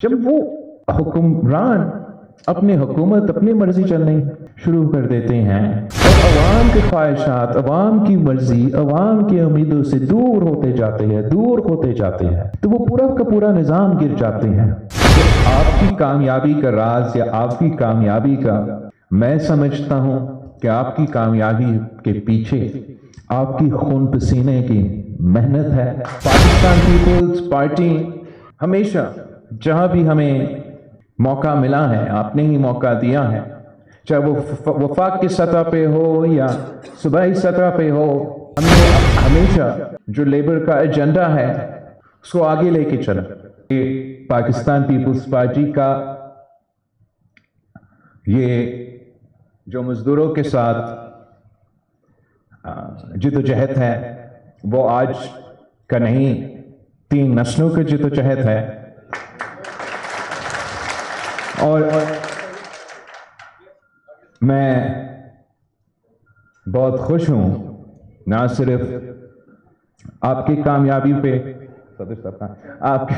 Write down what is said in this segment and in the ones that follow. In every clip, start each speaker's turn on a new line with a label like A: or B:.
A: جب وہ حکمران اپنی حکومت اپنی مرضی چلنے شروع کر دیتے ہیں اور عوام کے خواہشات، عوام کی مرضی، عوام کی امیدوں سے دور ہوتے جاتے ہیں تو وہ پورا کا پورا نظام گر جاتے ہیں۔ آپ کی کامیابی کا راز یا آپ کی کامیابی کا، میں سمجھتا ہوں کہ آپ کی کامیابی کے پیچھے آپ کی خون پسینے کی محنت ہے۔ پاکستان پیپلز پارٹی ہمیشہ جہاں بھی ہمیں موقع ملا ہے، آپ نے ہی موقع دیا ہے، چاہے وہ وفاق کی سطح پہ ہو یا صوبائی سطح پہ ہو، ہم نے ہمیشہ جو لیبر کا ایجنڈا ہے اس کو آگے لے کے چلا۔ پاکستان پیپلز پارٹی کا یہ جو مزدوروں کے ساتھ جدوجہد ہے وہ آج کا نہیں، 3 نسلوں کی جدوجہد ہے، اور میں بہت خوش ہوں نہ صرف آپ کی کامیابی پہ، آپ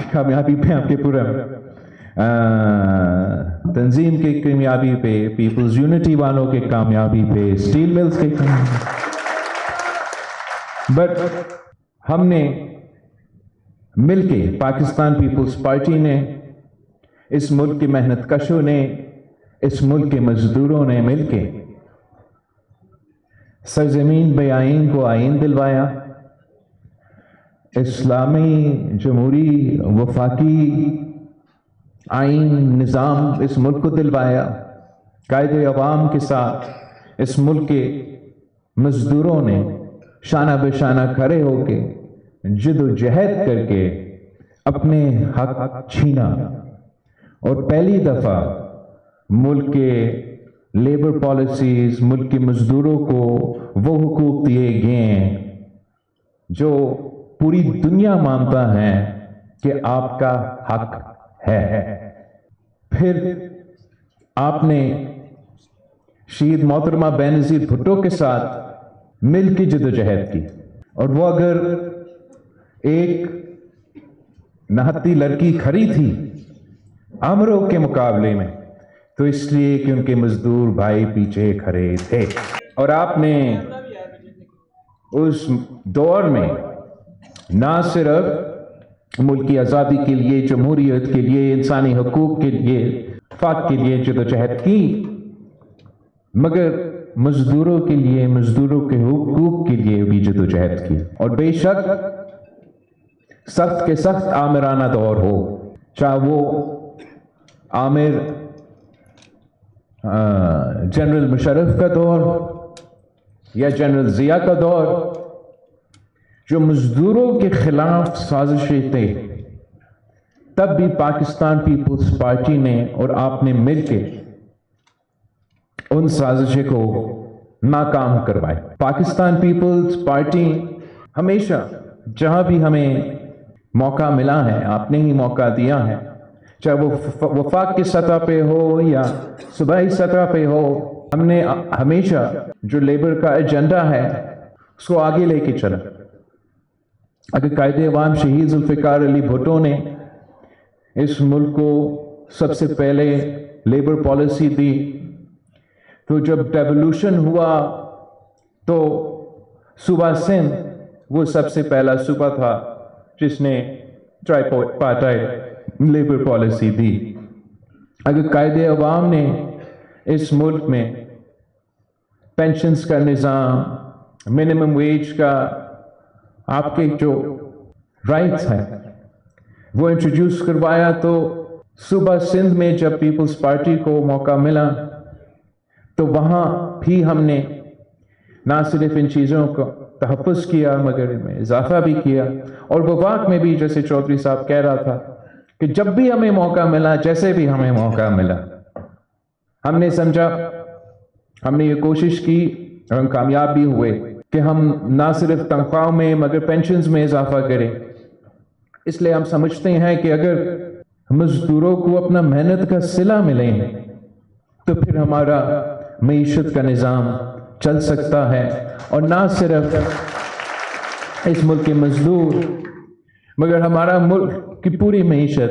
A: کے پورے تنظیم کی کامیابی پہ، پیپلز یونٹی والوں کی کامیابی پہ، اسٹیل ملز کی کامیابی، بٹ ہم نے مل کے، پاکستان پیپلز پارٹی نے، اس ملک کے محنت کشوں نے، اس ملک کے مزدوروں نے مل کے سرزمین بے آئین کو آئین دلوایا، اسلامی جمہوری وفاقی آئین نظام اس ملک کو دلوایا، قائد عوام کے ساتھ اس ملک کے مزدوروں نے شانہ بہ شانہ کھڑے ہو کے جدوجہد کر کے اپنے حق چھینا، اور پہلی دفعہ ملک کے لیبر پالیسیز، ملک کے مزدوروں کو وہ حقوق دیے گئے ہیں جو پوری دنیا مانتا ہے کہ آپ کا حق ہے۔ پھر آپ نے شہید محترمہ بینظیر بھٹو کے ساتھ مل کے جدوجہد کی، اور وہ اگر ایک نہتی لڑکی کھڑی تھی امروں کے مقابلے میں تو اس لیے کہ ان کے مزدور بھائی پیچھے کھڑے تھے، اور آپ نے اس دور میں نہ صرف ملک کی آزادی کے لیے، جمہوریت کے لیے، انسانی حقوق کے لیے، وفاق کے لیے جدوجہد کی، مگر مزدوروں کے لیے، مزدوروں کے حقوق کے لیے بھی جدوجہد کی۔ اور بے شک سخت کے سخت آمرانہ دور ہو، چاہے وہ عامر جنرل مشرف کا دور یا جنرل ضیاء کا دور، جو مزدوروں کے خلاف سازشیں تھے، تب بھی پاکستان پیپلز پارٹی نے اور آپ نے مل کے ان سازشوں کو ناکام کروائے۔ پاکستان پیپلز پارٹی ہمیشہ جہاں بھی ہمیں موقع ملا ہے، آپ نے ہی موقع دیا ہے، چاہے وہ وفاق کی سطح پہ ہو یا صوبائی سطح پہ ہو، ہم نے ہمیشہ جو لیبر کا ایجنڈا ہے اس کو آگے لے کے چلا۔ اگر قائد عوام شہید ذوالفقار علی بھٹو نے اس ملک کو سب سے پہلے لیبر پالیسی دی، تو جب ڈیولوشن ہوا تو صوبہ سندھ وہ سب سے پہلا صوبہ تھا جس نے ٹرائی پارٹائٹ لیبر پالیسی دی۔ اگر قائد عوام نے اس ملک میں پینشنز کا نظام، منیمم ویج کا، آپ کے جو رائٹس ہیں وہ انٹروڈیوس کروایا، تو صوبہ سندھ میں جب پیپلز پارٹی کو موقع ملا تو وہاں بھی ہم نے نہ صرف ان چیزوں کو تحفظ کیا مگر ان میں اضافہ بھی کیا، اور وفاق میں بھی جیسے چودھری صاحب کہہ رہا تھا کہ جب بھی ہمیں موقع ملا، جیسے بھی ہمیں موقع ملا، ہم نے سمجھا، ہم نے یہ کوشش کی اور ہم کامیاب بھی ہوئے کہ ہم نہ صرف تنخواہوں میں مگر پینشنز میں اضافہ کریں۔ اس لیے ہم سمجھتے ہیں کہ اگر مزدوروں کو اپنا محنت کا صلہ ملے تو پھر ہمارا معیشت کا نظام چل سکتا ہے، اور نہ صرف اس ملک کے مزدور مگر ہمارا ملک کی پوری معیشت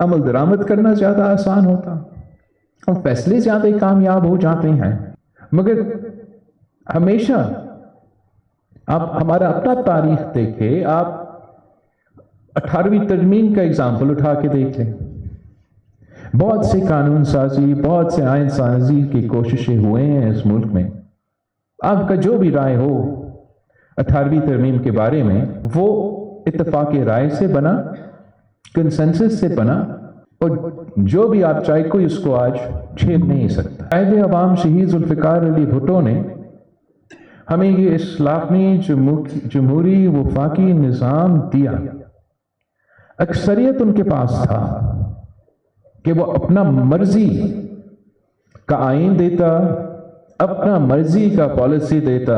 A: عمل درآمد کرنا زیادہ آسان ہوتا، ہم فیصلے زیادہ کامیاب ہو جاتے ہیں۔ مگر ہمیشہ آپ ہمارا اپنا تاریخ دیکھیں، آپ 18ویں ترمیم کا اگزامپل اٹھا کے دیکھ لیں، بہت سے قانون سازی، بہت سے آئین سازی کی کوششیں ہوئے ہیں اس ملک میں۔ آپ کا جو بھی رائے ہو 18ویں ترمیم کے بارے میں، وہ اتفاق رائے سے بنا، کنسنسس سے بنا، اور جو بھی آپ چاہے کوئی اس کو آج چھیڑ نہیں سکتا۔ قائد عوام شہید ذوالفقار علی بھٹو نے ہمیں یہ اسلامی جمہوری وفاقی نظام دیا۔ اکثریت ان کے پاس تھا کہ وہ اپنا مرضی کا آئین دیتا، اپنا مرضی کا پالیسی دیتا۔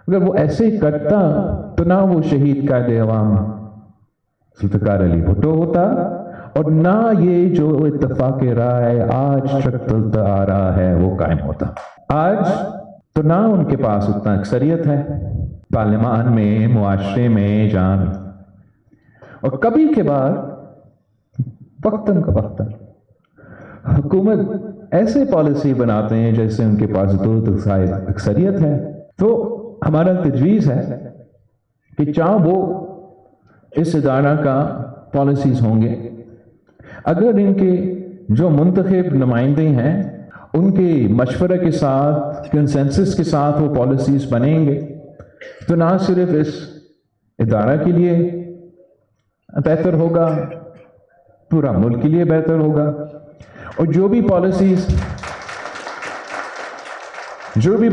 A: اگر وہ ایسے کرتا تو نہ وہ شہید قائد عوام ذوالفقار علی بھٹو ہوتا، اور نہ یہ جو اتفاق رائے آج تک چلتا آ رہا ہے وہ قائم ہوتا۔ آج تو نہ ان کے پاس اتنا اکثریت ہے پارلیمان میں، معاشرے میں، جان، اور کبھی کے بعد وقتاً فوقتاً حکومت ایسے پالیسی بناتے ہیں جیسے ان کے پاس دو تہائی اکثریت ہے۔ تو ہمارا تجویز ہے کہ چاہے وہ اس ادارہ کا پالیسیز ہوں گے، اگر ان کے جو منتخب نمائندے ہیں ان کے مشورے کے ساتھ، کنسنسس کے ساتھ وہ پالیسیز بنیں گے، تو نہ صرف اس ادارہ کے لیے بہتر ہوگا، پورا ملک کے لیے بہتر ہوگا۔ اور جو بھی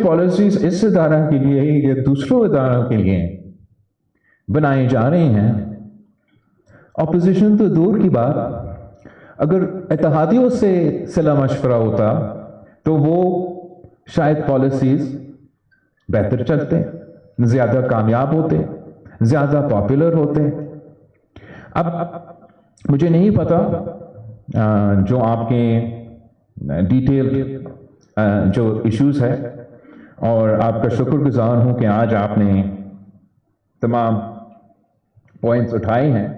A: پالیسیز اس ادارہ کے لیے یا دوسروں اداروں کے لیے بنائے جا رہے ہیں، اپوزیشن تو دور کی بات، اگر اتحادیوں سے صلاح مشورہ ہوتا تو وہ شاید پالیسیز بہتر چلتے، زیادہ کامیاب ہوتے، زیادہ پاپولر ہوتے۔ اب مجھے نہیں پتا جو آپ کے ڈیٹیل جو ایشوز ہے، اور آپ کا شکر گزار ہوں کہ آج آپ نے تمام پوائنٹس اٹھائے ہیں۔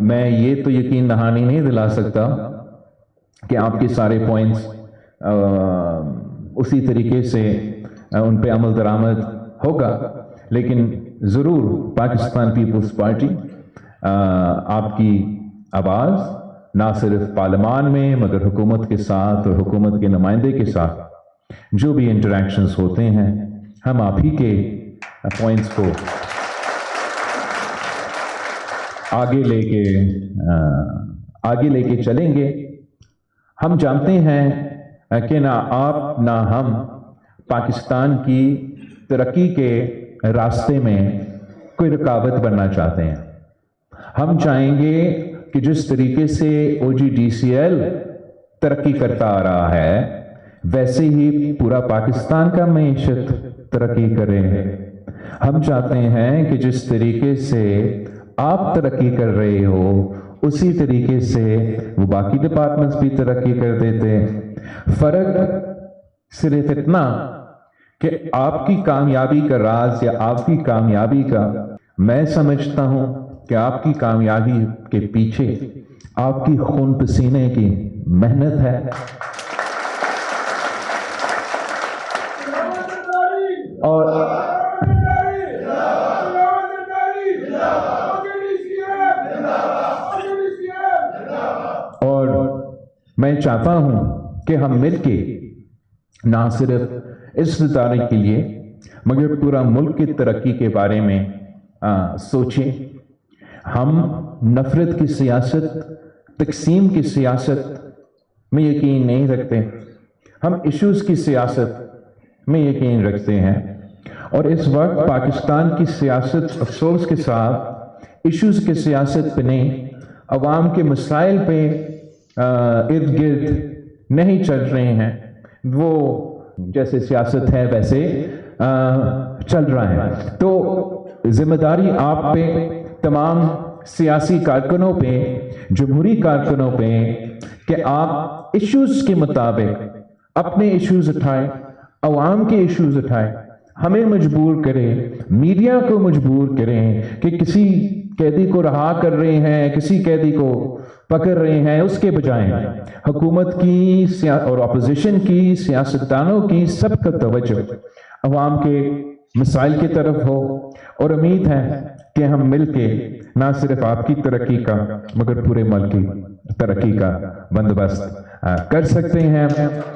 A: میں یہ تو یقین دہانی نہیں دلا سکتا کہ آپ کے سارے پوائنٹس اسی طریقے سے ان پہ عمل درآمد ہوگا، لیکن ضرور پاکستان پیپلز پارٹی آپ کی آواز نہ صرف پارلیمان میں مگر حکومت کے ساتھ اور حکومت کے نمائندے کے ساتھ جو بھی انٹریکشنز ہوتے ہیں، ہم آپ ہی کے پوائنٹس کو آگے لے کے چلیں گے۔ ہم جانتے ہیں کہ نہ آپ نہ ہم پاکستان کی ترقی کے راستے میں کوئی رکاوٹ بننا چاہتے ہیں۔ ہم چاہیں گے کہ جس طریقے سے OGDCL ترقی کرتا آ رہا ہے ویسے ہی پورا پاکستان کا معیشت ترقی کرے۔ ہم چاہتے ہیں کہ جس طریقے سے آپ ترقی کر رہے ہو اسی طریقے سے وہ باقی ڈپارٹمنٹس بھی ترقی کر دیتے۔ فرق صرف اتنا کہ آپ کی کامیابی کا راز یا آپ کی کامیابی کا، میں سمجھتا ہوں کہ آپ کی کامیابی کے پیچھے آپ کی خون پسینے کی محنت ہے، اور میں چاہتا ہوں کہ ہم مل کے نہ صرف اس ادارے کے لیے مگر پورا ملک کی ترقی کے بارے میں سوچیں۔ ہم نفرت کی سیاست، تقسیم کی سیاست میں یقین نہیں رکھتے، ہم ایشوز کی سیاست میں یقین رکھتے ہیں، اور اس وقت پاکستان کی سیاست افسوس کے ساتھ ایشوز کی سیاست پہ نہیں، عوام کے مسائل پہ ارد گرد نہیں چل رہے ہیں، وہ جیسے سیاست ہے ویسے چل رہا ہے۔ تو ذمہ داری آپ پہ، تمام سیاسی کارکنوں پہ، جمہوری کارکنوں پہ، کہ آپ ایشوز کے مطابق اپنے ایشوز اٹھائیں، عوام کے ایشوز اٹھائیں، ہمیں مجبور کریں، میڈیا کو مجبور کریں کہ کسی قیدی کو رہا کر رہے ہیں، کسی قیدی کو پکڑ رہے ہیں، اس کے بجائے حکومت کی اور اپوزیشن کی، سیاستدانوں کی سب کا توجہ عوام کے مسائل کی طرف ہو، اور امید ہے کہ ہم مل کے نہ صرف آپ کی ترقی کا مگر پورے ملک کی ترقی کا بندوبست کر سکتے ہیں۔